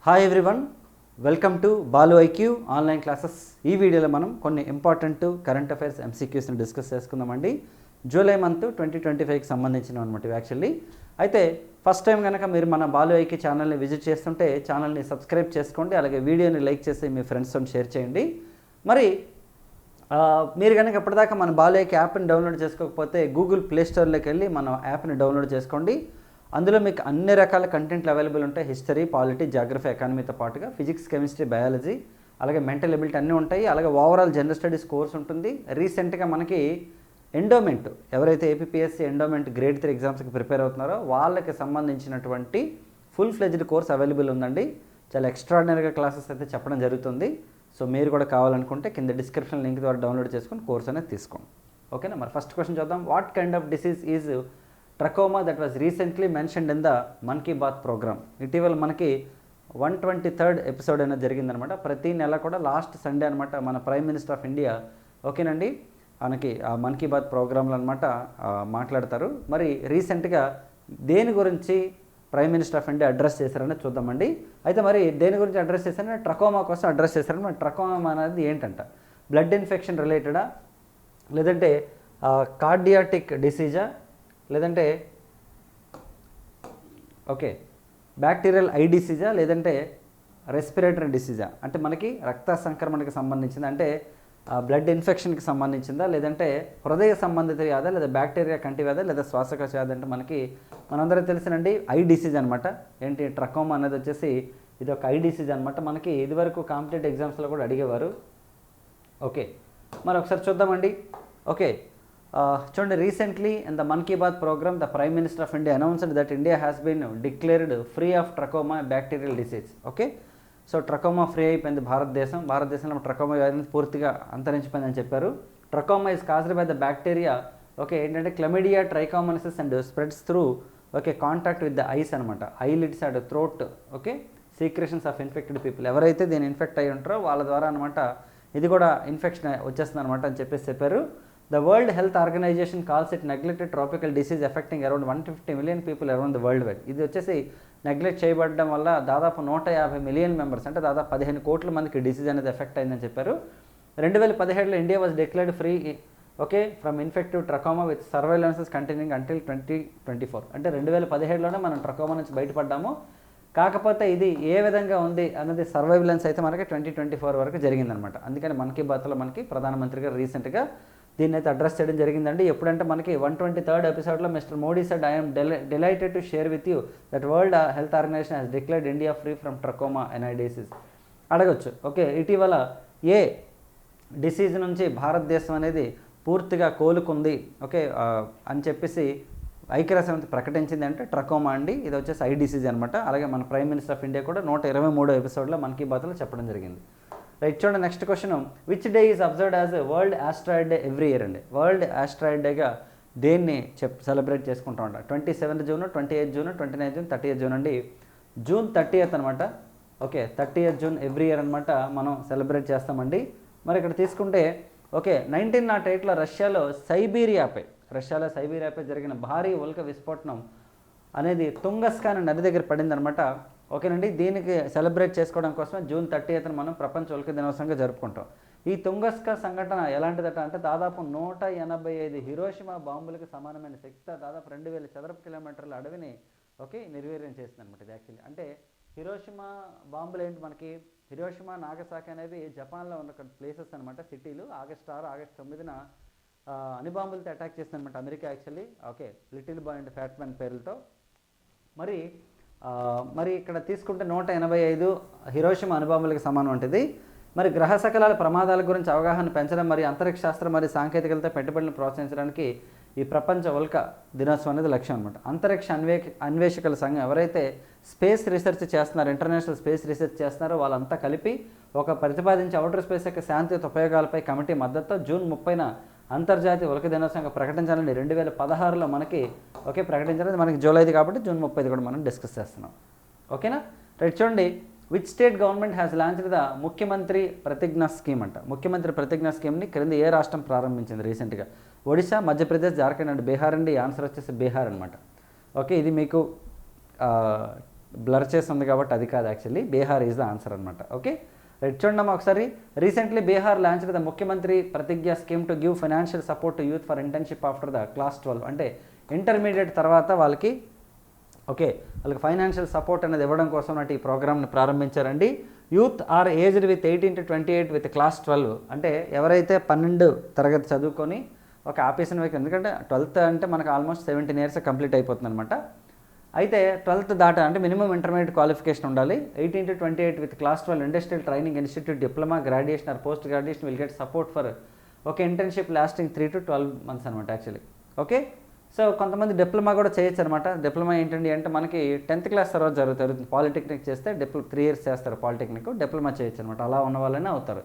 Hi everyone, welcome to Balu IQ online classes. ఈ వీడియోలో మనం కొన్ని ఇంపార్టెంట్ కరెంట్ అఫైర్స్ ఎంసీక్యూస్ని డిస్కస్ చేసుకుందామండి. జూలై మంత్ 2025కి సంబంధించిన అనమాట యాక్చువల్లీ. అయితే ఫస్ట్ టైం కనుక మీరు మన బాలు ఐక్యూ ఛానల్ని విజిట్ చేస్తుంటే ఛానల్ని సబ్స్క్రైబ్ చేసుకోండి, అలాగే వీడియోని లైక్ చేసి మీ ఫ్రెండ్స్తో షేర్ చేయండి. మరి మీరు కనుక ఎప్పటిదాకా మన బాలు ఐక్యూ యాప్ని డౌన్లోడ్ చేసుకోకపోతే గూగుల్ ప్లే స్టోర్లోకి వెళ్ళి మన యాప్ని డౌన్లోడ్ చేసుకోండి. అందులో మీకు అన్ని రకాల కంటెంట్లు అవైలబుల్ ఉంటాయి. హిస్టరీ, పాలిటీ, జాగ్రఫీ, ఎకానమీతో పాటుగా ఫిజిక్స్, కెమిస్ట్రీ, బయాలజీ, అలాగే మెంటల్ ఎబిలిటీ అన్నీ ఉంటాయి. అలాగే ఓవరాల్ జనరల్ స్టడీస్ కోర్స్ ఉంటుంది. రీసెంట్గా మనకి ఎండోమెంట్, ఎవరైతే ఏపీఎస్సీ ఎండోమెంట్ గ్రేడ్ 3 ఎగ్జామ్స్కి ప్రిపేర్ అవుతున్నారో వాళ్ళకి సంబంధించినటువంటి ఫుల్ ఫ్లెజ్డ్ కోర్స్ అవైలబుల్ ఉందండి. చాలా ఎక్స్ట్రాడినరీగా క్లాసెస్ అయితే చెప్పడం జరుగుతుంది. సో మీరు కూడా కావాలనుకుంటే కింద డిస్క్రిప్షన్ లింక్ ద్వారా డౌన్లోడ్ చేసుకొని కోర్స్ అనేది తీసుకోండి. ఓకేనా. మరి ఫస్ట్ క్వశ్చన్ చూద్దాం. What kind of disease is trachoma that was recently mentioned in the Mann Ki Baat programme? ఇటీవల మనకి 123rd ఎపిసోడ్ అనేది జరిగిందనమాట. ప్రతి నెల కూడా లాస్ట్ సండే అనమాట మన ప్రైమ్ మినిస్టర్ ఆఫ్ ఇండియా ఓకేనండి మనకి ఆ మన్ కీ బాత్ ప్రోగ్రాంలో అనమాట మాట్లాడతారు. మరి రీసెంట్గా దేని గురించి prime minister of India address చేశారని చూద్దామండి. అయితే మరి దేని గురించి అడ్రస్ చేశారంటే ట్రకోమా కోసం అడ్రస్ చేశారని. మరి ట్రకోమా అనేది ఏంటంట? బ్లడ్ ఇన్ఫెక్షన్ రిలేటెడా, లేదంటే కార్డియాటిక్ డిసీజా, లేదంటే ఓకే బ్యాక్టీరియల్ ఐ డిసీజా, లేదంటే రెస్పిరేటరీ డిసీజా? అంటే మనకి రక్త సంక్రమణకి సంబంధించింది, అంటే బ్లడ్ ఇన్ఫెక్షన్కి సంబంధించిందా, లేదంటే హృదయ సంబంధిత వ్యాధి, లేదా బ్యాక్టీరియా కంటి వ్యాధి, లేదా శ్వాసకోశ వ్యాధి? అంటే మనకి మనందరూ తెలిసినండి ఐ డిసీజ్ అనమాట. ఏంటి ట్రకోమా అనేది వచ్చేసి ఇది ఒక ఐ డిసీజ్ అనమాట. మనకి ఇదివరకు కాంపిటేటివ్ ఎగ్జామ్స్లో కూడా అడిగేవారు. ఓకే, మరి ఒకసారి చూద్దామండి. ఓకే, చూడండి, recently in the Mann Ki Baat programme the prime minister of India announced that India has been declared free of trachoma bacterial disease. Okay, so trachoma free అయిపోయింది భారతదేశంలో ట్రకోమా వ్యాధి పూర్తిగా అంతరించిపోయిందని చెప్పారు. Trachoma is caused by the bacteria okay ఏంటంటే chlamydia trichomoniasis and spreads through okay contact with the eyes అనమాట. Eyelids and throat okay secretions of infected people. ఎవరైతే దీన్ని ఇన్ఫెక్ట్ అయ్యి ఉంటారో వాళ్ళ ద్వారా అనమాట ఇది కూడా ఇన్ఫెక్షన్ వచ్చేస్తుంది అనమాట అని చెప్పారు. The World Health Organization calls it neglected tropical disease affecting around 150 million people around the world wide. ఇది వచ్చేసి నెగ్లెక్ట్ చేయబడడం వల్ల దాదాపు 150 మిలియన్ మెంబర్స్, అంటే దాదాపు 15 కోట్ల మందికి డిసీజ్ అనేది ఎఫెక్ట్ అయిందని చెప్పారు. 2017లో India was declared free okay from infective trachoma with surveillances continuing until 2024. అంటే 2017లోనే మనం ట్రకోమా నుంచి బయటపడ్డాము. కాకపోతే ఇది ఏ విధంగా ఉంది అన్నది సర్వైలెన్స్ అయితే మనకి 2024 వరకు జరిగిందనమాట. అందుకని మన్ కీ బాత్లో మనకి ప్రధానమంత్రి గారు రీసెంట్గా దీన్ని అయితే అడ్రస్ చేయడం జరిగిందండి. ఎప్పుడంటే మనకి 123rd ఎపిసోడ్లో mister Modi said I'm delighted to share with you that World Health Organization has declared India free from trachoma an eye disease. అడగచ్చు ఓకే ఇటీవల ఏ డిసీజ్ నుంచి భారతదేశం అనేది పూర్తిగా కోలుకుంది ఓకే అని చెప్పేసి ఐక్యరాజ్యసమితి ప్రకటించింది అంటే ట్రకోమా అండి. ఇది వచ్చేసి ఐ డిసీజ్ అనమాట. అలాగే మన ప్రైమ్ మినిస్టర్ ఆఫ్ ఇండియా కూడా 123వ ఎపిసోడ్లో మన్ కీ బాత్లో చెప్పడం జరిగింది. రైట్, చూడండి next question. Which day is observed as world asteroid day every year అండి? వరల్డ్ ఆస్ట్రాయిడ్ డేగా దేన్ని సెలబ్రేట్ చేసుకుంటూ ఉంటాం? 27th June, 28th June, 29th June, 30th June అండి. జూన్ 30th అనమాట. Okay 30th June every year అనమాట మనం సెలబ్రేట్ చేస్తామండి. మరి ఇక్కడ తీసుకుంటే ఓకే 1908లో రష్యాలో సైబీరియాపై జరిగిన భారీ ఉల్క విస్ఫోటనం అనేది తుంగస్కా అనే నది దగ్గర పడిందనమాట. ఓకేనండి, దీనికి సెలబ్రేట్ చేసుకోవడం కోసమే జూన్ 30th మనం ప్రపంచ ఉల్క దినోత్సవంగా జరుపుకుంటాం. ఈ తుంగస్కా సంఘటన ఎలాంటిదట అంటే దాదాపు 185 హిరోషిమా బాంబులకు సమానమైన శక్తితో దాదాపు 2000 చదరపు కిలోమీటర్ల అడవిని ఓకే నిర్వీర్యం చేస్తుంది అనమాట. ఇది యాక్చువల్లీ అంటే హిరోషిమా బాంబులు ఏంటి మనకి హిరోషిమా, నాగసాకి అనేవి జపాన్లో ఉన్న ప్లేసెస్ అనమాట, సిటీలు. ఆగస్ట్ 9న అణుబాంబులతో అటాక్ చేస్తుంది అనమాట America actually. Okay little boy and fat man పేరుతో. మరి ఇక్కడ తీసుకుంటే 185 హిరోషిమా అణుబాంబులకు సమానం ఉంటుంది. మరి గ్రహ శకలాల ప్రమాదాల గురించి అవగాహన పెంచడం, మరి అంతరిక్ష శాస్త్రం మరియు సాంకేతికలతో పెట్టుబడులను ప్రోత్సహించడానికి ఈ ప్రపంచ ఉల్క దినోత్సవం అనేది లక్ష్యం అనమాట. అంతరిక్ష అన్వేషకుల సంఘం ఎవరైతే స్పేస్ రీసెర్చ్ చేస్తున్నారో, ఇంటర్నేషనల్ స్పేస్ రీసెర్చ్ చేస్తున్నారో వాళ్ళంతా కలిపి ఒక ప్రతిపాదించే ఔటర్ స్పేస్ యొక్క శాంతియుత ఉపయోగాలపై కమిటీ మద్దతుతో జూన్ 30న అంతర్జాతీయ ఉల్క దినోత్సవంగా ప్రకటించాలని 2016లో మనకి ఓకే ప్రకటించాలని. మనకి జూలైది కాబట్టి జూన్ 30 కూడా మనం డిస్కస్ చేస్తున్నాం. ఓకేనా. రైట్, చూడండి. Which state government has launched the ముఖ్యమంత్రి ప్రతిజ్ఞా స్కీమ్ అంట? ముఖ్యమంత్రి ప్రతిజ్ఞా స్కీమ్ని క్రింద ఏ రాష్ట్రం ప్రారంభించింది రీసెంట్గా? ఒడిశా, మధ్యప్రదేశ్, జార్ఖండ్ అండ్ బీహార్ అండి. ఆన్సర్ వచ్చేసి బీహార్ అనమాట. ఓకే, ఇది మీకు బ్లర్ చేసి ఉంది కాబట్టి అది కాదు, actually Bihar is the answer అనమాట. ఓకే రైట్, చూడమ్మా ఒకసారి. రీసెంట్లీ బీహార్ లాంచ్ ద ముఖ్యమంత్రి ప్రతిజ్ఞ scheme to give financial support to youth for internship after the class 12. అంటే ఇంటర్మీడియట్ తర్వాత వాళ్ళకి వాళ్ళకి ఫైనాన్షియల్ సపోర్ట్ అనేది ఇవ్వడం కోసం ఈ ప్రోగ్రామ్ని ప్రారంభించారండి. Youth are aged with 18 to 28 with class 12. అంటే ఎవరైతే 12 తరగతి చదువుకొని ఒక ఆఫీసర్ వైపు, ఎందుకంటే 12th అంటే మనకు ఆల్మోస్ట్ 17 years కంప్లీట్ అయిపోతుంది అనమాట. అయితే 12th దాటా అంటే మినిమం ఇంటర్మీడియట్ క్వాలిఫికేషన్ ఉండాలి. 18 to 28 with class 12 industrial training institute diploma graduation or post graduation will get support for internship lasting 3 to 12 months అనమాట యాక్చువల్లీ. ఓకే, సో కొంతమంది డిప్లొమా కూడా చేయొచ్చు అనమాట. డిప్లొమా ఏంటండి అంటే మనకి 10th class తర్వాత జరుగుతుంది. పాలిటెక్నిక్ చేస్తే 3 years చేస్తారు పాలిటెక్నిక్, డిప్లొమా చేయొచ్చు అనమాట. అలా ఉన్న వాళ్ళనే అవుతారు.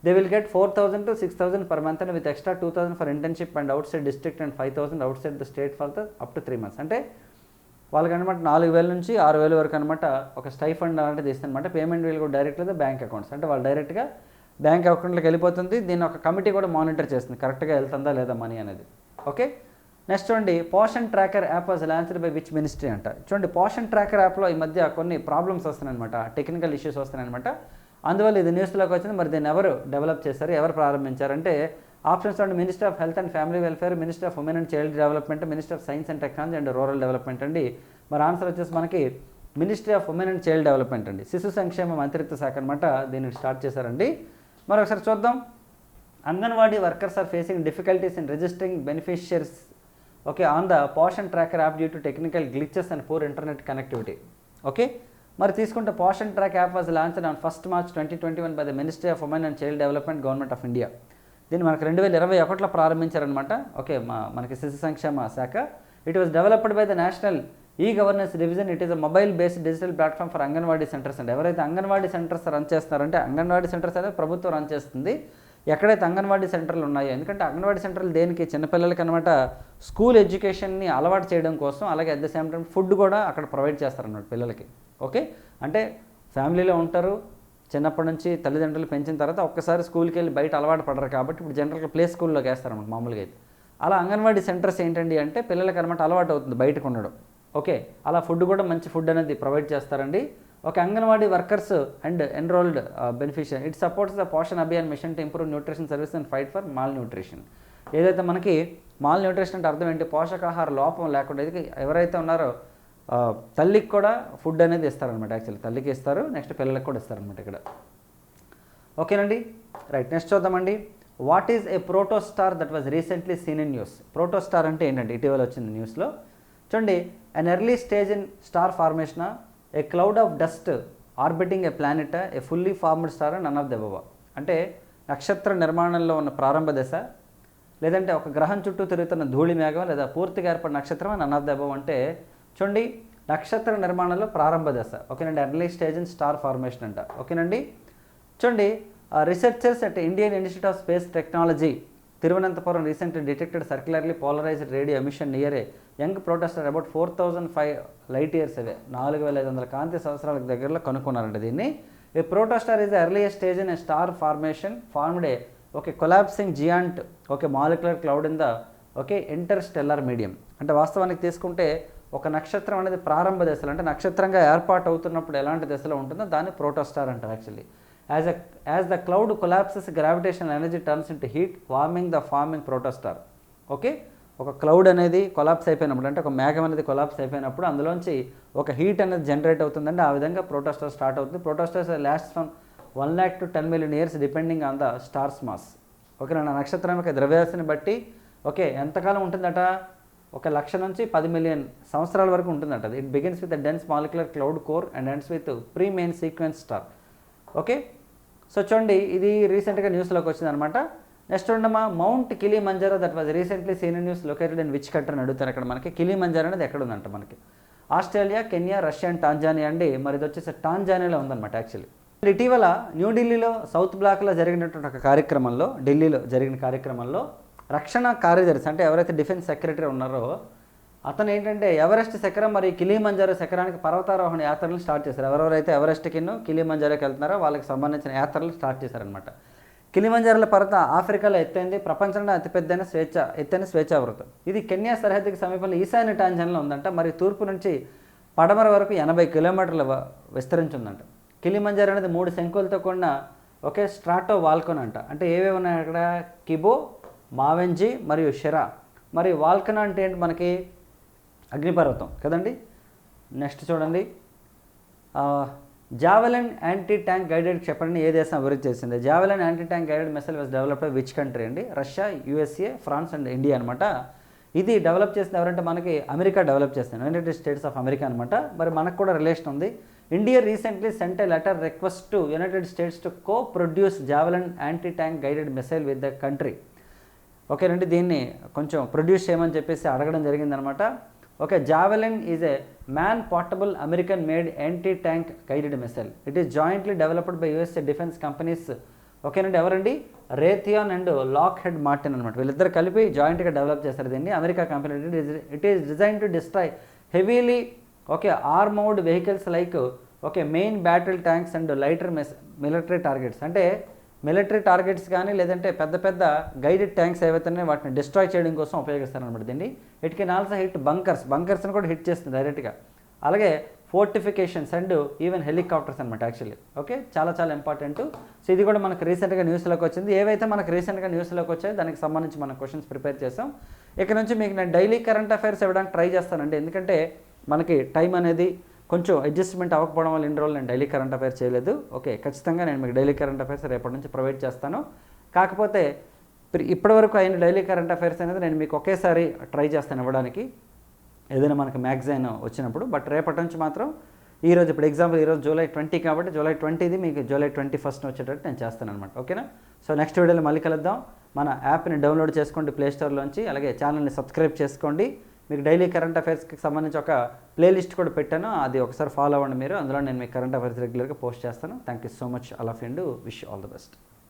They will get 4,000 to 6,000 per month and with extra 2,000 for internship and outside district and 5,000 outside the state for the up to 3 months. అంటే వాళ్ళకి అనమాట 4,000 నుంచి 6,000 వరకు అనమాట ఒక స్టైఫండ్ అనేది ఇస్తుంది అనమాట. పేమెంట్ వీల్ కూడా డైరెక్ట్గా బ్యాంక్ అకౌంట్స్, అంటే వాళ్ళు డైరెక్ట్గా బ్యాంక్ అకౌంట్లోకి వెళ్ళిపోతుంది. దీన్ని ఒక కమిటీ కూడా మానిటర్ చేస్తుంది కరెక్ట్గా వెళ్తుందా లేదా మనీ అనేది. ఓకే, నెక్స్ట్ చూడండి, Poshan tracker app was launched by which ministry అంట. చూడండి, పోషన్ ట్రాకర్ యాప్లో ఈ మధ్య కొన్ని ప్రాబ్లమ్స్ వస్తున్నాయన్నమాట, టెక్నికల్ ఇష్యూస్ వస్తున్నాయన్నమాట. అందువల్ల ఇది న్యూస్లోకి వచ్చింది. మరి దీన్ని ఎవరు డెవలప్ చేశారు, ఎవరు ప్రారంభించారంటే ఆప్షన్స్ అండి. Minister of health and family welfare, minister of women and child development, minister of science and technology and rural development అండి. మరి ఆన్సర్ వచ్చేసి మనకి ministry of women and child development అండి, శిశు సంక్షేమ మంత్రిత్వ శాఖ అనమాట దీన్ని స్టార్ట్ చేశారండి. మరి ఒకసారి చూద్దాం. Anganwadi workers are facing difficulties in registering beneficiaries on the Poshan tracker app due to technical glitches and poor internet connectivity. Okay, మరి తీసుకుంటే Poshan track app was launched on 1st March 2021 by the ministry of women and child development, government of India. దీన్ని మనకు 2021లో ప్రారంభించారనమాట. మనకి శిశు సంక్షేమ శాఖ. It was developed by the national e governance division. It is a mobile based digital platform for anganwadi centres అండి. ఎవరైతే అంగన్వాడీ సెంటర్స్ రన్ చేస్తున్నారంటే, అంగన్వాడీ సెంటర్స్ అనేది ప్రభుత్వం రన్ చేస్తుంది. ఎక్కడైతే అంగన్వాడీ సెంటర్లు ఉన్నాయో, ఎందుకంటే అంగన్వాడీ సెంటర్లు దేనికి, చిన్నపిల్లలకి అనమాట స్కూల్ ఎడ్యుకేషన్ని అలవాటు చేయడం కోసం, అలాగే at the same time food కూడా అక్కడ ప్రొవైడ్ చేస్తారన్నమాట పిల్లలకి. ఓకే, అంటే ఫ్యామిలీలో ఉంటారు, చిన్నప్పటి నుంచి తల్లిదండ్రులు పెంచిన తర్వాత ఒక్కసారి స్కూల్కి వెళ్ళి బయట అలవాటు పడరు కాబట్టి ఇప్పుడు జనరల్గా ప్లే స్కూల్లోకి వేస్తారన్నమాట మామూలుగా అయితే. అలా అంగన్వాడీ సెంటర్స్ ఏంటండి అంటే పిల్లలకి అనమాట అలవాటు అవుతుంది బయటకు ఉండడం. ఓకే, అలా ఫుడ్ కూడా మంచి ఫుడ్ అనేది ప్రొవైడ్ చేస్తారండి. Anganwadi workers and enrolled beneficiary. It supports the Poshan Abhiyan mission to improve nutrition service and fight for malnutrition. ఏదైతే మనకి మాల్ న్యూట్రిషన్ అంటే అర్థం ఏంటి, పోషకాహార లోపం లేకుండా ఎవరైతే ఉన్నారో తల్లికి కూడా ఫుడ్ అనేది ఇస్తారనమాట. యాక్చువల్లీ తల్లికి ఇస్తారు, నెక్స్ట్ పిల్లలకు కూడా ఇస్తారనమాట ఇక్కడ. ఓకేనండి, రైట్, నెక్స్ట్ చూద్దామండి. What is a protostar that was recently seen in news. Protostar అంటే ఏంటంటే ఇటీవల వచ్చింది న్యూస్లో. చూడండి, an early stage in star formation, a cloud of dust orbiting a planet, a fully formed star and none of the above. అంటే నక్షత్ర నిర్మాణంలో ఉన్న ప్రారంభ దశ, లేదంటే ఒక గ్రహం చుట్టూ తిరుగుతున్న ధూళి మేఘం, లేదా పూర్తిగా ఏర్పడిన నక్షత్రం నన్ ఆఫ్ ద అబవ్. అంటే చూడండి, నక్షత్ర నిర్మాణంలో ప్రారంభ దశ. ఓకేనండి, early stage in star formation అంట. ఓకేనండి, చూడండి, researchers at Indian institute of space technology Thiruvananthapuram recently detected circularly polarised radio emission near a young protostar about 4,005 light years away. 4,500 కాంతి సంవత్సరాలకు దగ్గరలో కనుక్కున్నారంట దీన్ని. A protostar is the earliest stage in a star formation formed a collapsing giant molecular cloud in the interstellar medium. అంటే వాస్తవానికి తీసుకుంటే ఒక నక్షత్రం అనేది ప్రారంభ దశలో, అంటే నక్షత్రంగా ఏర్పాటు అవుతున్నప్పుడు ఎలాంటి దశలో ఉంటుందో దాన్ని ప్రోటోస్టార్ అంటారు actually. As the cloud collapses gravitational energy turns into heat warming the forming protostar. Okay, ఒక క్లౌడ్ అనేది కొలాప్స్ అయిపోయినప్పుడు, అంటే ఒక మేఘం అనేది కొలాప్స్ అయిపోయినప్పుడు అందులోంచి ఒక హీట్ అనేది జనరేట్ అవుతుందండి. ఆ విధంగా ప్రోటోస్టార్ స్టార్ట్ అవుతుంది. Protostar lasts from 1 lakh to 10 million years depending on the star's mass. ఓకేనా, నక్షత్రం యొక్క ద్రవ్యరాశిని బట్టి ఎంతకాలం ఉంటుందట, 1,00,000 నుంచి 10 million సంవత్సరాల వరకు ఉంటుందట. It begins with the dense molecular cloud core and ends with pre main sequence star. Okay, so చూడండి, ఇది రీసెంట్గా న్యూస్లోకి వచ్చిందనమాట. నెక్స్ట్ ఉండమ్మా, mount Kilimanjaro that was recently scene news located in which country అని అడుగుతారు. ఇక్కడ మనకి కిలిమంజారో అనేది ఎక్కడ ఉందంట, మనకి Australia, Kenya, Russia and Tanzania అండి. మరి ఇది వచ్చేసి టాంజానియాలో ఉందన్నమాట యాక్చువల్లీ. ఇటీవల న్యూఢిల్లీలో సౌత్ బ్లాక్లో జరిగినటువంటి ఒక కార్యక్రమంలో, ఢిల్లీలో జరిగిన కార్యక్రమంలో రక్షణ కార్యదర్శి, అంటే ఎవరైతే డిఫెన్స్ సెక్రటరీ ఉన్నారో అతను ఏంటంటే ఎవరెస్ట్ శిఖరం మరియు కిలిమంజారో శిఖరానికి పర్వతారోహణ యాత్రలు స్టార్ట్ చేశారు. ఎవరెవరైతే ఎవరెస్ట్కి కిలిమంజారోకి వెళ్తున్నారో వాళ్ళకి సంబంధించిన యాత్రలు స్టార్ట్ చేశారనమాట. కిలిమంజారోల పర్వతం ఆఫ్రికాలో ఎత్తైంది, ప్రపంచంలో అతిపెద్దైన ఎత్తైన స్వేచ్ఛావృతం. ఇది కెన్యా సరిహద్దుకి సమీపంలో ఈశాన్య టాంజానియాలో ఉందంట. మరి తూర్పు నుంచి పడమర వరకు 80 కిలోమీటర్ల విస్తరించి ఉందంట. కిలిమంజారో అనేది 3 శంకులతో కూడిన ఒకే స్ట్రాటో వాల్కన్ అంట. అంటే ఏవేవి ఉన్నాయి అక్కడ? కిబో, మావెంజీ మరియు షెరా. మరి వాల్కన్ అంటే ఏంటి? మనకి అగ్నిపర్వతం కదండి. నెక్స్ట్ చూడండి, జావెలిన్ యాంటీ ట్యాంక్ గైడెడ్ క్షిపణిని ఏ దేశం అభివృద్ధి చేసింది? Javelin anti tank guided missile was developed which country అండి? Russia, USA, France and India అనమాట. ఇది డెవలప్ చేసింది ఎవరంటే మనకి అమెరికా డెవలప్ చేస్తుంది, యునైటెడ్ స్టేట్స్ ఆఫ్ అమెరికా అనమాట. మరి మనకు కూడా రిలేషన్ ఉంది. India recently sent a letter request to United States to co produce javelin anti tank guided missile with the country. ఓకేనండి, దీన్ని కొంచెం ప్రొడ్యూస్ చేయమని చెప్పేసి అడగడం జరిగిందనమాట. Okay, javelin is a man portable American made anti tank guided missile. It is jointly developed by USA defence companies. ఓకేనండి, ఎవరండి? Raytheon and Lockheed Martin అనమాట. వీళ్ళిద్దరు కలిపి జాయింట్గా డెవలప్ చేస్తారు దీన్ని, America company. It is design to destroy heavily armoured vehicles like main battle tanks and lighter military targets. అంటే military targets కానీ లేదంటే పెద్ద పెద్ద గైడెడ్ ట్యాంక్స్ ఏవైతే వాటిని డిస్ట్రాయ్ చేయడం కోసం ఉపయోగిస్తారనమాట దీన్ని. ఇట్ కెన్ ఆల్సో హిట్ బంకర్స్ని కూడా హిట్ చేస్తుంది డైరెక్ట్గా. అలాగే ఫోర్టిఫికేషన్స్ అండ్ ఈవెన్ హెలికాప్టర్స్ అనమాట యాక్చువల్లీ. ఓకే, చాలా చాలా ఇంపార్టెంట్. సో ఇది కూడా మనకు రీసెంట్గా న్యూస్లోకి వచ్చింది. ఏవైతే మనకు రీసెంట్గా న్యూస్లోకి వచ్చాయో దానికి సంబంధించి మనం క్వశ్చన్స్ ప్రిపేర్ చేసాం. ఇక నుంచి మీకు నేను డైలీ కరెంట్ అఫైర్స్ ఇవ్వడానికి ట్రై చేస్తానండి, ఎందుకంటే మనకి టైం అనేది కొంచెం అడ్జస్ట్మెంట్ అవ్వకపోవడం వల్ల ఇన్ని రోజులు నేను డైలీ కరెంట్ అఫైర్స్ చేయలేదు. ఓకే, ఖచ్చితంగా నేను మీకు డైలీ కరెంట్ అఫైర్స్ రేపటి నుంచి ప్రొవైడ్ చేస్తాను. కాకపోతే ఇప్పటివరకు అయిన డైలీ కరెంట్ అఫైర్స్ అనేది నేను మీకు ఒకేసారి ట్రై చేస్తాను ఇవ్వడానికి, ఏదైనా మనకు మ్యాగజైన్ వచ్చినప్పుడు. బట్ రేపటి నుంచి మాత్రం ఈరోజు, ఇప్పుడు ఎగ్జాంపుల్ ఈరోజు జూలై 20 కాబట్టి జూలై 20ది మీకు జూలై 21 వచ్చేటట్టు నేను చేస్తాను అనమాట. ఓకేనా? సో నెక్స్ట్ వీడియోలో మళ్ళీ కలుద్దాం. మన యాప్ని డౌన్లోడ్ చేసుకోండి ప్లేస్టోర్లోంచి, అలాగే ఛానల్ని సబ్స్క్రైబ్ చేసుకోండి. మీకు డైలీ కరెంట్ అఫైర్స్కి సంబంధించి ఒక ప్లేలిస్ట్ కూడా పెట్టాను, అది ఒకసారి ఫాలో అవ్వండి మీరు. అందులో నేను మీకు కరెంట్ అఫైర్స్ రెగ్యులర్గా పోస్ట్ చేస్తాను. Thank you so much all of you and wish all the best.